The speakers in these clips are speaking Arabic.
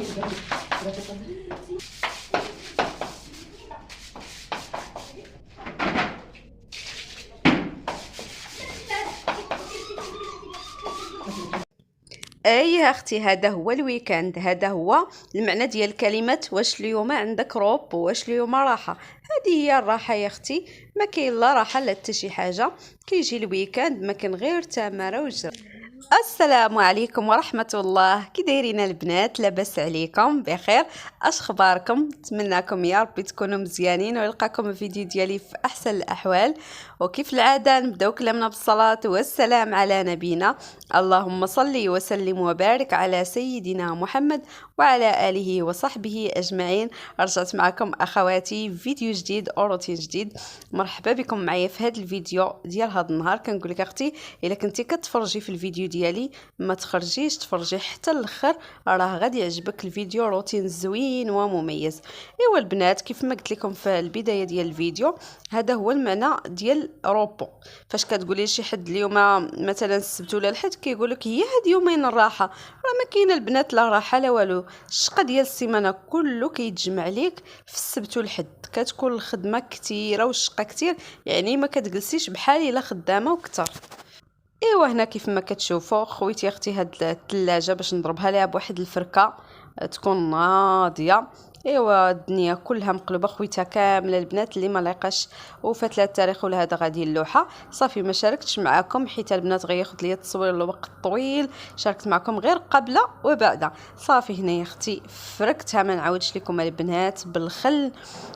اي اختي، هذا هو الويكاند، هذا هو المعنى ديال كلمه واش اليوم عندك روب واش اليوم راحه. هذه هي الراحه يا اختي، ما كاين لا راحه لا حتى شي حاجه. كيجي الويكاند ما كان غير تماره وجر. السلام عليكم ورحمة الله، كي دايرين البنات؟ لاباس عليكم؟ بخير؟ اش اخباركم؟ نتمنىكم يا ربي تكونوا مزيانين ويلقاكم الفيديو ديالي في احسن الاحوال. وكيف العاده نبداو كلامنا بالصلاه والسلام على نبينا. اللهم صل وسلم وبارك على سيدنا محمد وعلى اله وصحبه اجمعين. رجعت معكم اخواتي فيديو جديد وروتين جديد. مرحبا بكم معايا في هذا الفيديو ديال هذا النهار. كنقول لك اختي، الا كنتي كتفرجي في الفيديو ديالي ما تخرجيش تفرجي حتى الاخر، راه غادي يعجبك الفيديو، روتين زوين ومميز. ايوا البنات، كيف ما قلت لكم في البدايه ديال الفيديو، هذا هو المعنى ديال روبو. فاش كتقولي لشي حد اليوم مثلا السبت ولا الحد، كيقول لك هي هاد يومين الراحه، راه ما كاينه البنات لا راحه لا والو. الشقه ديال السيمانه كله كيتجمع ليك في السبت والحد، كتكون الخدمه كثيره والشقه كثير، يعني ما كتجلسيش بحال الا خدامه وكثر. ايوا هنا كيف ما كتشوفوا خويتي اختي، هاد الثلاجه باش نضربها ليها بواحد الفركه تكون ناضيه. ايوا الدنيا كلها مقلوبه، خويتها كامله البنات اللي ما لقاش وفات لها التاريخ ولا هذا غادي اللوحه. صافي ما شاركتش معكم حيت البنات غياخذ ليا التصوير الوقت طويل، شاركت معكم غير قبل وبعد. صافي هنا يا اختي فركتها، ما نعاودش لكم البنات بالخل،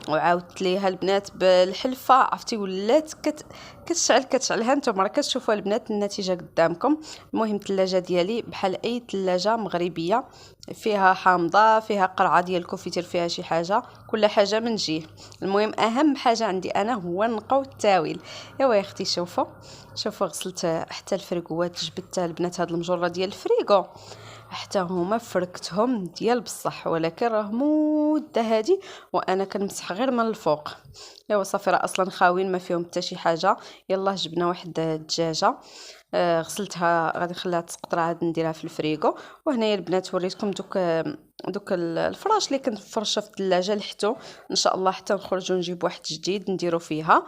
وعاودت ليها البنات بالحلفه، عرفتي ولات كتشعل هانتوما راه كتشوفوا البنات النتيجه قدامكم. المهم الثلاجه ديالي بحال اي ثلاجه مغربيه، فيها حامضه، فيها قرعه ديال الكونفيتير، فيها شي حاجه، كل حاجه من جهه. المهم اهم حاجه عندي انا هو النقاو التاويل. ايوا يا اختي شوفوا غسلت حتى الفريكوات، جبت البنات هاد المجره ديال الفريكو حتى هما فركتهم ديال بصح، ولكن راه مده هادي وانا كنمسح غير من الفوق. ايوا صافي راه اصلا خاوين ما فيهم حتى شي حاجه. يلا جبنا واحد الدجاجه، غسلتها غادي نخليها تسقط، راه غادي نديرها في الفريكو. وهنايا البنات وريتكم دوك الفراش اللي كنت فرشه في الثلاجه لحتو، ان شاء الله حتى نخرجوا نجيب واحد جديد نديرو فيها.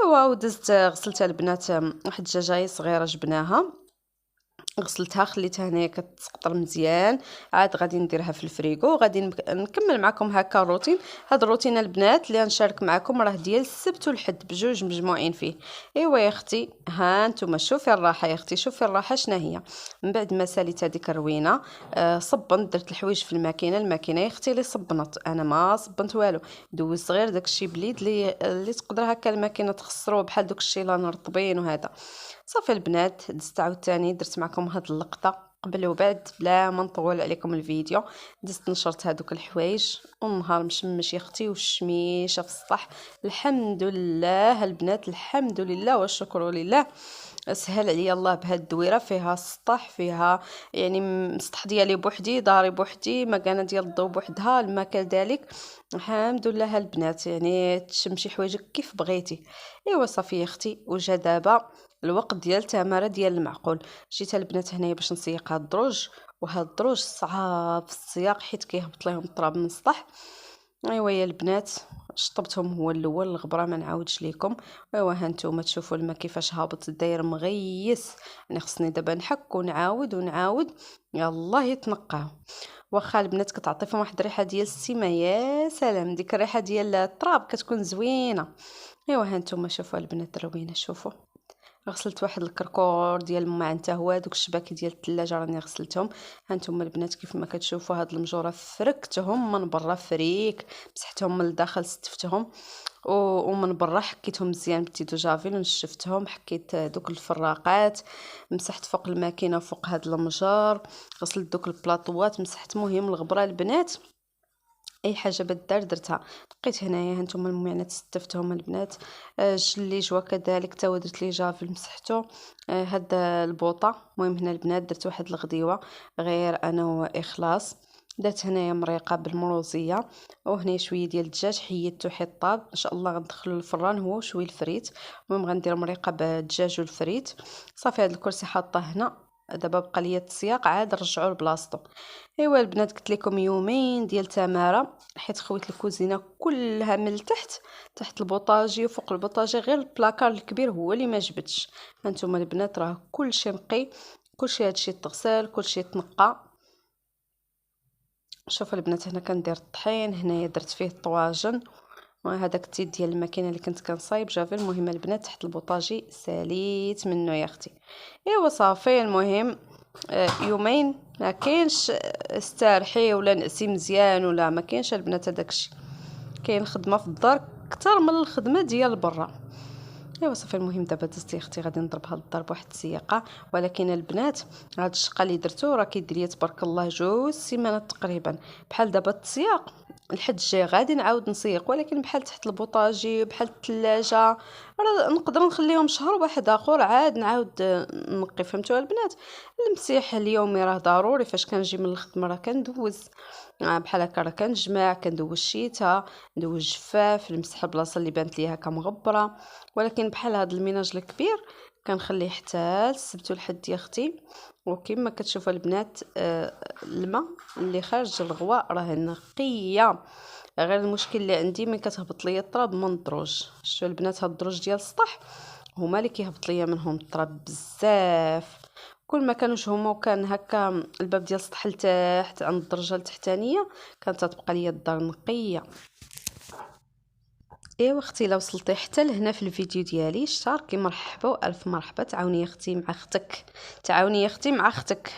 ايوا ودزت غسلتها البنات، واحد الدجاجه صغيره جبناها، غسلتها خليتها هنايا كتسقطر مزيان. عاد غادي نديرها في الفريكو، غادي نكمل معكم هكا الروتين. هاد الروتين البنات اللي غنشارك معكم راه ديال السبت والحد بجوج مجموعين فيه. ايوا يا اختي ها نتوما شوفي الراحه يا اختي، شوفي الراحه شنو هي. من بعد ما ساليت هذيك الروينه، صبنت، درت الحوايج في الماكينه يا اختي اللي صبنت، انا ما صبنت والو. دوزت غير داكشي بليد اللي تقدر هكا الماكينه تخسرو، بحال دوك الشيلان رطبين وهذا. صافي البنات دزت عاوتاني درت معكم هاد اللقطه قبل وبعد بلا ما نطول عليكم الفيديو. دزت نشرت هادوك الحوايج والنهار مشمش يا اختي والشميشه في السطح. الحمد لله البنات، الحمد لله والشكر لله، سهل عليا الله بهاد الدويره. فيها السطح، فيها يعني السطح ديالي بوحدي، داري بوحدي، مكانه ديال الضو بوحدها، الماء كذلك. الحمد لله البنات، يعني تشمشي حوايجك كيف بغيتي. ايوا صافي يا اختي، وجا دابا الوقت ديال التماره ديال المعقول. جيت البنات هنايا باش نسيق هاد الدروج، وهاد الدروج صعاب في السياق حيت كيهبط ليهم التراب من السطح. ايوا يا البنات شطبتهم هو الاول، الغبره ما نعاودش ليكم. ايوا ها نتوما تشوفوا الماء كيفاش هابط داير مغيس، يعني خصني دابا نحك ونعاود يلا يتنقاو. واخا البنات كتعطي فيهم واحد الريحه ديال السيمه، يا سلام، ديك الريحه ديال التراب كتكون زوينه. ايوا ها نتوما شوفوا البنات الروينه، شوفوا غسلت واحد الكركور ديال الماء حتى هو، دوك الشباكي ديال الثلاجه راني غسلتهم. هانتوما البنات كيف ما كتشوفوا هاد المجوره فركتهم من برا فريك، مسحتهم من الداخل ستفتهم، ومن برا حكيتهم مزيان بتيدو جافيل ونشفتهم، حكيت دوك الفراقات، مسحت فوق الماكينه فوق هاد المجار، غسلت دوك البلاطوات، مسحت. مهم الغبره البنات اي حاجه بالدار درتها. بقيت هنايا هانتوما المعانات ستفتهم البنات. جلي جوا كذلك تا درت لي جافل مسحتو. هاد البوطه. المهم هنا البنات درت واحد الغديوه غير انا واخلاص. درت هنايا مريقه بالمروزيه، وهنا شويه ديال الدجاج حيدته حطاب، ان شاء الله غندخلو الفران هو وشويه الفريت. المهم غندير مريقه بالدجاج والفريت. صافي هاد الكرسي حاطه هنا دابا بقى ليا التسياق عاد نرجعو لبلاصتو. ايوا البنات قلت لكم يومين ديال تماره، حيت خويت الكوزينه كلها من التحت، تحت البوطاجي وفوق البوطاجي، غير البلاكار الكبير هو اللي ما جبدش. هانتوما البنات راه كلشي نقي، كلشي هادشي تغسل، كلشي تنقى. شوفوا البنات هنا كندير الطحين، هنايا درت فيه الطواجن، وهذاك التيت ديال الماكينه اللي كنت كنصايب جافي. المهم البنات تحت البوطاجي ساليت منه يا اختي. ايوا صافي. المهم يومين ما كاينش استرحي ولا نعسي مزيان ولا ما كاينش البنات. هذاك الشيء كاين خدمه في الدار اكثر من الخدمه ديال برا. ايوا صافي. المهم دابا دزت يا اختي غادي نضربها للضرب واحد السياقه. ولكن البنات هاد الشقه اللي درتو راه كيدير ليا تبارك الله 2 سيمانات تقريبا. بحال دابا التسياق الحد الجاي غادي نعاود نسيق، ولكن بحال تحت البوطاجي بحال الثلاجه راه نقدر نخليهم شهر واحد اخر عاد نعاود نقي. فهمتوا البنات؟ المسيح اليومي راه ضروري. فاش كنجي من الخدمه راه كندوز بحال هكا، راه كنجمع كندوز الشيته، ندوز جفاف، نمسح البلاصه اللي بانت ليا هكا مغبره. ولكن بحال هذا الميناج الكبير كنخليه حتى السبت والحد يا اختي. وكما كتشوفوا البنات الماء اللي خارج الغواء راه نقيه. غير المشكل اللي عندي من كتهبط ليا التراب من الدروج. شتو البنات هاد الدروج ديال السطح هما اللي كيهبط ليا منهم التراب بزاف. كل ما كانوش هما وكان هكا الباب ديال السطح لتحت عند الدرجه التحتانيه كانت تبقى ليا الدار نقيه. ايوا اختي لو وصلتي حتى لهنا في الفيديو ديالي اشتركي، مرحبا والف مرحبا. تعاوني يا اختي مع اختك، تعاوني يا اختي مع اختك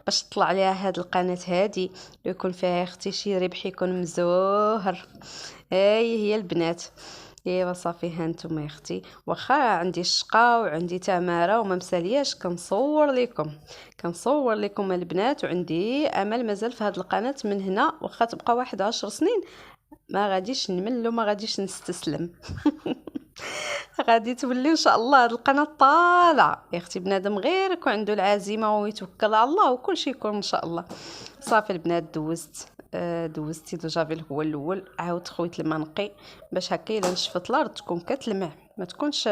باش تطلع عليها هاد القناه هادي يكون فيها يا اختي شي ربح يكون مزوهر. هي البنات. ايوا صافي. هانتوما يا اختي واخا عندي الشقه وعندي تماره وما مسالياش كنصور لكم، كنصور لكم البنات. وعندي امل مازال في هاد القناه من هنا واخا تبقى واحد 10 سنين ما غاديش نمل وما غاديش نستسلم. غادي تولي ان شاء الله هاد القناه طالعه يا اختي. بنادم غير يكون عنده العزيمه ويتوكل على الله وكل شيء يكون ان شاء الله. صافي البنات دوزت دوزتي دو جافيل هو الاول، عاودت خويت الماء نقي باش هكا الا نشفت الارض تكون كتلمع ما تكونش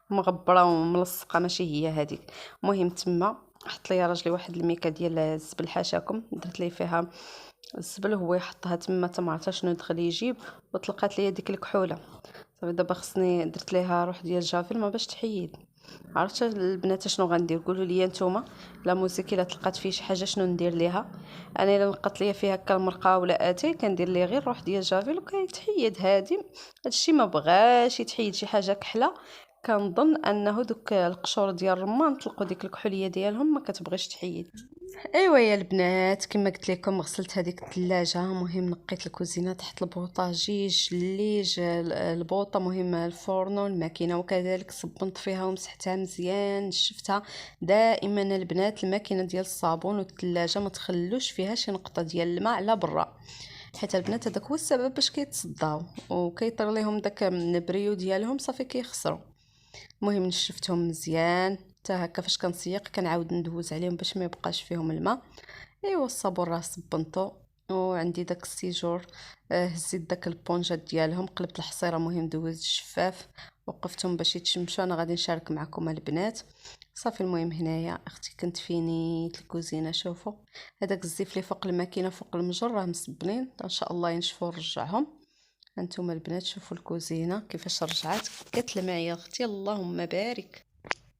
مغبره وملصقه، ماشي هي هذيك. المهم تما حط لي راجلي واحد الميكا ديال الزبل حاشاكم، درت ليه فيها الزبل هو يحطها تما تما شنو يدخل يجيب. وطلقات ليا ديك الكحوله. صافي دابا خصني درت ليها روح ديال جافيل ما باش تحيد. عرفت البنات شنو غندير؟ قولوا لي نتوما لا موسيقى الا تلقات فيه شي حاجه شنو ندير ليها. انا الا لقات ليا فيها هكا المرقه ولا اتاي كندير ليه غير روح ديال جافيل وكيتحيد هادي. هادشي ما بغاش يتحيد شي حاجه كحله. كنظن انه دوك القشور ديال الرمان طلقوا ديك الكحوليه ديالهم ما كتبغيش تحيد. ايوا يا البنات كما قلت لكم غسلت هذيك الثلاجه. مهم نقيت الكوزينه تحت البوطاجي جليج البوطه، مهم الفورنو الماكينه وكذلك صبنت فيها ومسحتها مزيان شفتها. دائما البنات الماكينه ديال الصابون والثلاجه ما تخلوش فيها شي نقطه ديال الماء على برا، حيت البنات هذاك هو السبب باش كيتصداو وكيطير ليهم داك النبريو ديالهم صافي كيخسروا. المهم نشفتهم مزيان حتى هكا فاش كنسيق كنعاود ندوز عليهم باش ما يبقاش فيهم الماء. ايوا الصابون راه صبنتو وعندي داك السيجور هزيت داك البونجات ديالهم قلبت الحصيره. مهم دوزت الشفاف وقفتهم باش يتشمشوا. انا غادي نشارك معكم البنات. صافي المهم هنايا اختي كنت فينيت الكوزينه. شوفوا هذاك الزيف اللي فوق الماكينه فوق المجر راه مسبنين ان شاء الله ينشفوا ونرجعهم. هانتوما البنات شوفوا الكوزينه كيفاش رجعات كتلمع يا اختي اللهم بارك.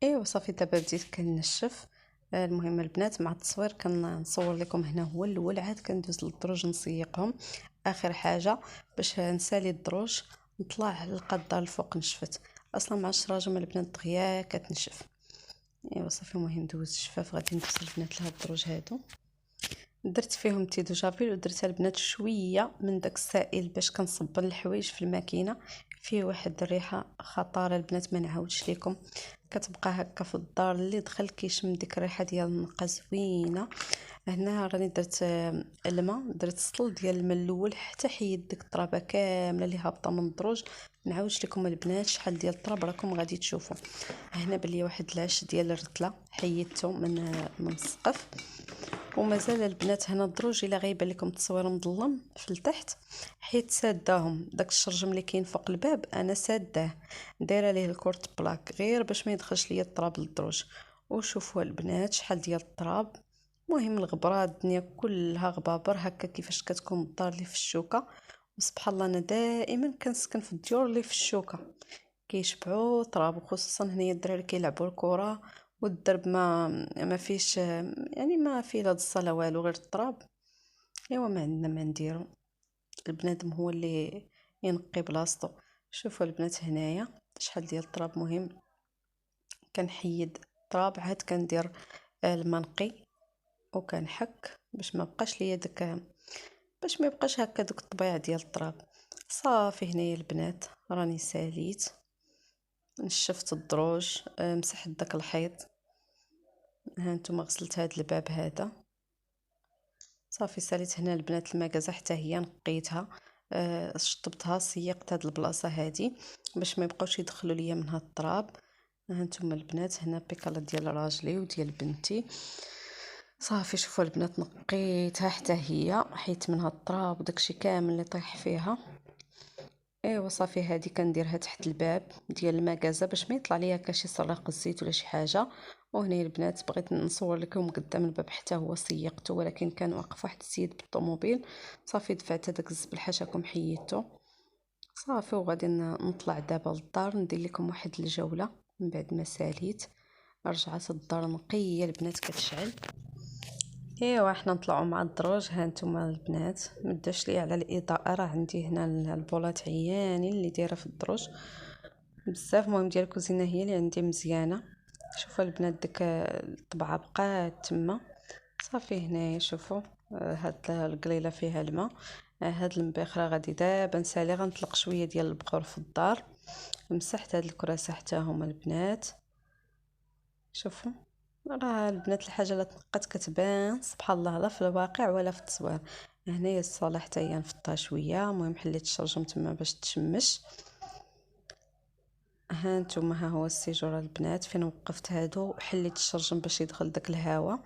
ايوا صافي دابا بديت كنشف. المهم البنات مع التصوير كنصور لكم هنا هو الاول، عاد كندوز للدروج نسيقهم اخر حاجه باش نسالي الدروج نطلع نلقى الدار الفوق نشفت. اصلا مع الشراجم البنات دغيا كتنشف. ايوا صافي المهم دوز الشفاف غادي ندوز البنات لهاد الدروج هادو. درت فيهم تيدو جافيل ودرت البنات شويه من داك السائل باش كنصبن الحوايج في الماكينه. فيه واحد الريحه خطيره البنات ما نعاودش لكم، كتبقى هكا في الدار اللي دخل كيشم ديك الريحه ديال النقا زوينه. هنا راني درت الماء، درت سطل ديال الماء الاول حتى حيد ديك الترابه كامله اللي هابطه من الدروج. نعاودش لكم البنات شحال ديال التراب راكم غادي تشوفوا. هنا بلي واحد العش ديال الرتله حيدته من السقف. ومازال البنات هنا الدروج الا غايبه لكم التصوير مظلم في التحت حيت ساداهم داك الشرجم اللي كاين فوق الباب انا ساداه دايره ليه الكورت بلاك غير باش ما يدخلش ليا التراب للدروج. وشوفوا البنات شحال ديال التراب. مهم الغبره الدنيا كلها غبابر هكا كيفاش كتكون الدار اللي في الشوكه. وسبحان الله انا دائما كنسكن في الديور اللي في الشوكه كيشبعوا تراب، وخصوصا هنايا الدراري كيلعبوا الكره والدرب ما فيش يعني ما فيه لا ضصه لا والو غير التراب. ايوا ما عندنا ما نديرو، البنادم هو اللي ينقي بلاصتو. شوفوا البنات هنايا شحال ديال التراب. مهم كنحيد التراب عاد كندير الماء نقي وكنحك باش ما بقاش ليا داك، باش ما يبقاش هكا دوك الطبيعه ديال التراب. صافي هنايا البنات راني ساليت، نشفت الدروج، مسحت داك الحيط. ها نتوما غسلت هاد الباب هذا. صافي ساليت هنا البنات المكازه حتى هي نقيتها، شطبتها، سيقت هاد البلاصه هادي باش ما يبقاوش يدخلوا ليا منها التراب. ها نتوما البنات هنا بيكالا ديال راجلي وديال بنتي. صافي شوفوا البنات نقيتها حتى هي، حيت منها التراب وداكشي كامل اللي طيح فيها. ايوا صافي هادي كنديرها تحت الباب ديال المكازه باش ما يطلع ليا هكا شي سراق الزيت ولا شي حاجه. وهنا البنات بغيت نصور لكم قدام الباب حتى هو سيقته، ولكن كان واقف واحد السيد بالطوموبيل. صافي دفعت هذاك الزبل حاشاكم حيدته. صافي وغادي نطلع دابا للدار ندير لكم واحد الجوله من بعد ما ساليت. رجعت الدار نقيه البنات كتشعل. ايوا حنا نطلعوا مع الدروج. ها نتوما البنات مداش لي على الاضاءه، راه عندي هنا البولات عيانين اللي دايره في الدروج بزاف. المهم ديال الكوزينه هي اللي عندي مزيانه. شوفوا البنات ديك الطبعه بقات تما. صافي هنايا شوفوا هاد القليله فيها الماء. هاد المبخره غادي دابا نسالي، غنطلق شويه ديال البخور في الدار. مسحت هاد الكراسه حتى هما البنات. شوفوا راه البنات الحاجه لا تنقات كتبان سبحان الله لا في الواقع ولا في التصوير. هنايا الصاله حتى هي نفضها شويه. المهم حليت الشرجم تما باش تشمش. ها نتوما ها هو السيجوره البنات فين وقفت هادو، حليت الشرجم باش يدخل داك الهواء.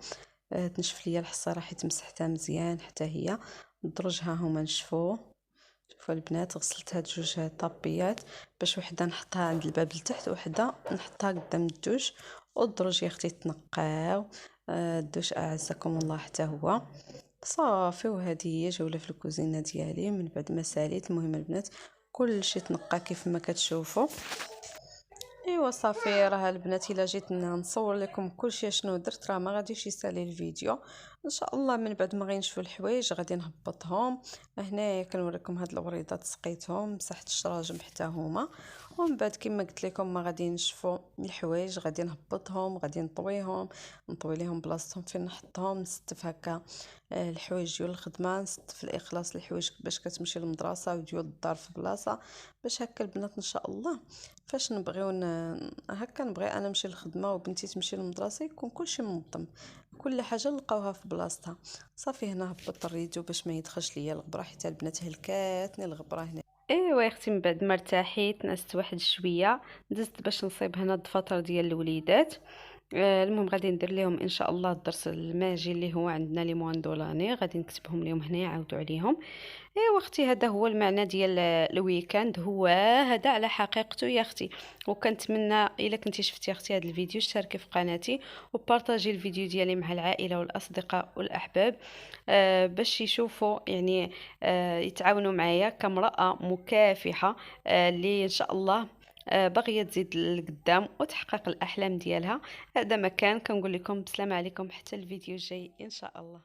تنشف ليا الحصيره حيت مسحتها مزيان حتى هي. الدرج ها هما نشفوه. شوفوا البنات غسلت هاد جوج طابيات باش وحده نحطها عند الباب لتحت وحده نحطها قدام الدوش. والدرج يا اختي تنقاو. الدوش اعزكم الله حتى هو. صافي وهذه هي جوله في الكوزينه ديالي من بعد ما ساليت. المهم البنات كلشي تنقى كيف ما كتشوفوا. ايوا صافي راه البنات الا جيت نصور لكم كلشي شنو درت راه ما غاديش يسالي الفيديو. ان شاء الله من بعد ما غينشفوا الحوايج غادي نهبطهم. هنايا كنوريكم هاد الوريضات سقيتهم، مسحت الشراجم حتى هما. ومن بعد كما قلت لكم ما غادي نشفوا الحوايج غادي نهبطهم، غادي نطويهم، نطوي ليهم بلاصتهم فين نحطهم، نستف هكا الحوايج ديال الخدمه، نستف الاخلاص الحوايج باش كتمشي للمدرسه وديال الدار في بلاصه. باش هكا البنات ان شاء الله فاش نبغيو هكا نبغي انا نمشي للخدمه وبنتي تمشي للمدرسه يكون كلشي منظم، كل حاجه نلقاوها في بلاصتها. صافي هنا هبط الريدو باش ما يدخلش ليا الغبره حتى البنات هلكاتني الغبره هنا. ايوا يا اختي من بعد ما ارتاحيت نعست واحد شويه، دزت باش نصيب هنا الدفاتر ديال الوليدات. المهم غادي ندير لهم ان شاء الله الدرس الماجي اللي هو عندنا لي موان دولاني، غادي نكتبهم لهم هنا يعاودوا عليهم. ايوا اختي هذا هو المعنى ديال الويكاند، هو هذا على حقيقته يا اختي. وكنتمنى الا كنتي شفتي اختي هذا الفيديو تشاركي في قناتي وبارطاجي الفيديو ديالي مع العائله والاصدقاء والاحباب، باش يشوفوا يعني يتعاونوا معايا كامراه مكافحه، اللي ان شاء الله باغيه تزيد لقدام وتحقق الاحلام ديالها. هذا مكان كنقول لكم بسلام عليكم حتى الفيديو الجاي ان شاء الله.